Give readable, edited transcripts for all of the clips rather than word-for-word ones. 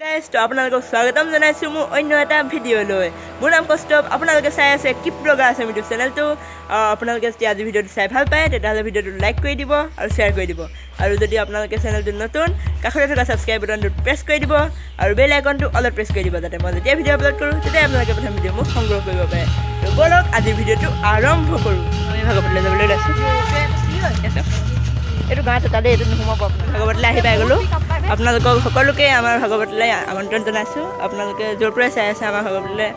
Guys তো আপোনালোকক স্বাগতম জনাইছোঁ মোৰ অন্য এটা ভিডিঅ'লৈ। মোৰ নাম কৌস্তভ। আপোনালোকে চাই আছে কিপ ব্লগাৰ আছে ইউটিউব চেনেলটো। আপোনালোকে যদি আজি ভিডিঅ'টো চাই ভাল পায় তেতিয়াহ'লে ভিডিঅ'টো লাইক কৰি দিব আৰু শ্বেয়াৰ কৰি দিব। আৰু যদি আপোনালোকে চেনেলটো নতুন কাষতে থকা ছাবস্ক্ৰাইব বাটনটো প্ৰেছ কৰি দিব আৰু বেল আইকনটো অলপ প্ৰেছ কৰি দিব, যাতে মই যেতিয়া ভিডিঅ' আপলোড কৰোঁ তেতিয়া আপোনালোকে প্ৰথম ভিডিঅ' মোক সংগ্ৰহ কৰিব পাৰে। তো ব'লক আজিৰ ভিডিঅ'টো আৰম্ভ কৰোঁ। আমি ভাগৱতলৈ যাবলৈ ওলাইছোঁ। এইটো গাঁৱত তাতে এইটো নোসোমাব। ভাগৱতলৈ আহি পাই গ'লোঁ। আপোনালোকক সকলোকে আমাৰ ভাগৱতলৈ আমন্ত্ৰণ জনাইছোঁ। আপোনালোকে য'ৰ পৰাই চাই আছে আমাৰ ভাগৱতলৈ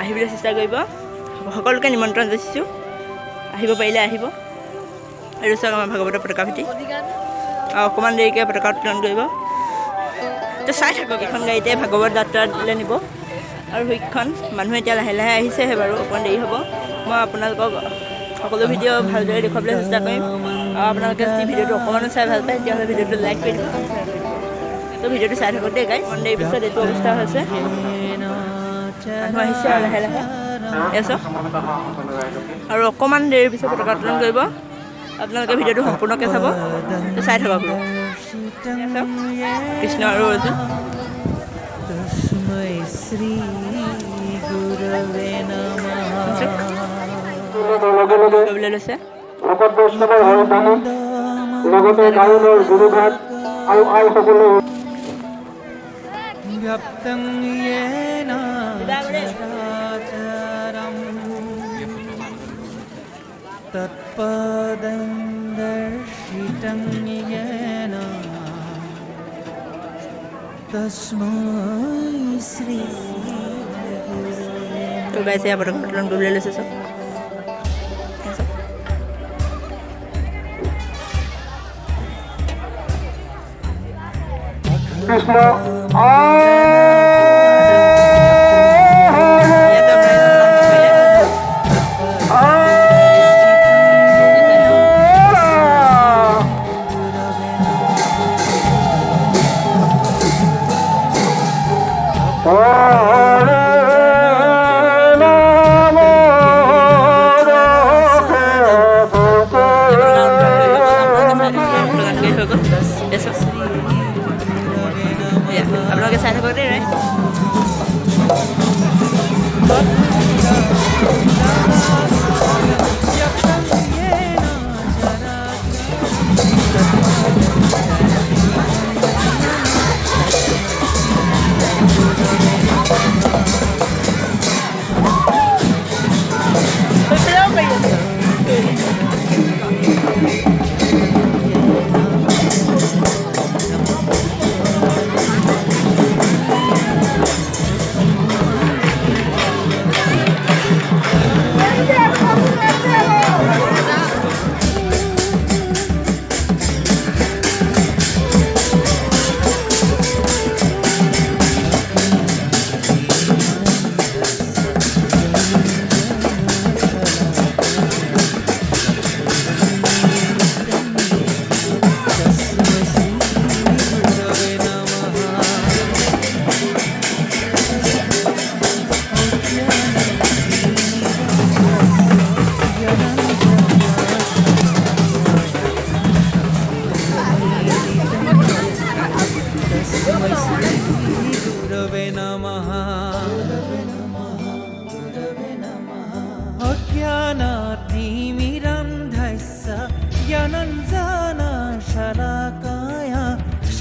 আহিবলৈ চেষ্টা কৰিব। সকলোকে নিমন্ত্ৰণ যাচিছোঁ, আহিব পাৰিলে আহিব। আৰু চাওক আমাৰ ভাগৱতৰ পতাকা ভেটি অকণমান দেৰিকৈ পতাকা উত্তোলন কৰিব। তো চাই থাকক, এখন গাড়ীতে ভাগৱত যাত্ৰালৈ নিব। আৰু সেইখন মানুহ এতিয়া লাহে লাহে আহিছেহে বাৰু, অকণমান দেৰি হ'ব। মই আপোনালোকক সকলো ভিডিঅ' ভালদৰে দেখুৱাবলৈ চেষ্টা কৰিম। আৰু আপোনালোকে যদি ভিডিঅ'টো অকণমানো চাই ভাল পায় তেতিয়াহ'লে ভিডিঅ'টো লাইক কৰি দিব। তো ভিডিঅ'টো চাই থাকোঁ দেই গাইজ। অকণ দেৰি পিছত এইটো অৱস্থা হৈছে, মানুহ আহিছে আৰু লাহে লাহে চাওক। আৰু অকণমান দেৰিৰ পিছত পতাকা উত্তোলন কৰিব। আপোনালোকে ভিডিঅ'টো সম্পূৰ্ণকৈ চাব। তো চাই থাকক কৃষ্ণ আৰু অৰ্জুন। কৰিবলৈ লৈছে ভকত বৈষ্ণৱৰ হৰদানী, লগতে গায়নৰ গুৰুঘাট আৰু আইসকলে তো গাইছে পতাকা উত্তোলন কৰিবলৈ লৈছে চব। কৃষ্ণ আপোনালোকে চাই থাকক দেই।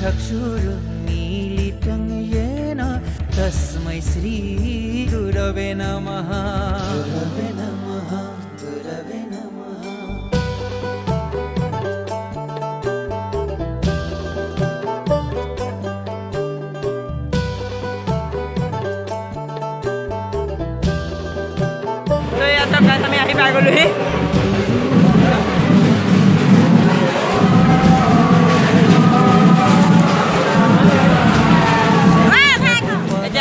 चक्षुरुन्मीलितं येन तस्मै श्री गुरवे नमः। गुरवे नमः, गुरवे नमः। তো ইয়াত আমি আহি পাই গ'লোহি।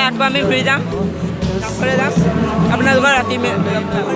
আকৌ আমি ঘূৰি যাম, কাষলৈ যাম। আপোনালোকৰ ৰাতি যাবলৈ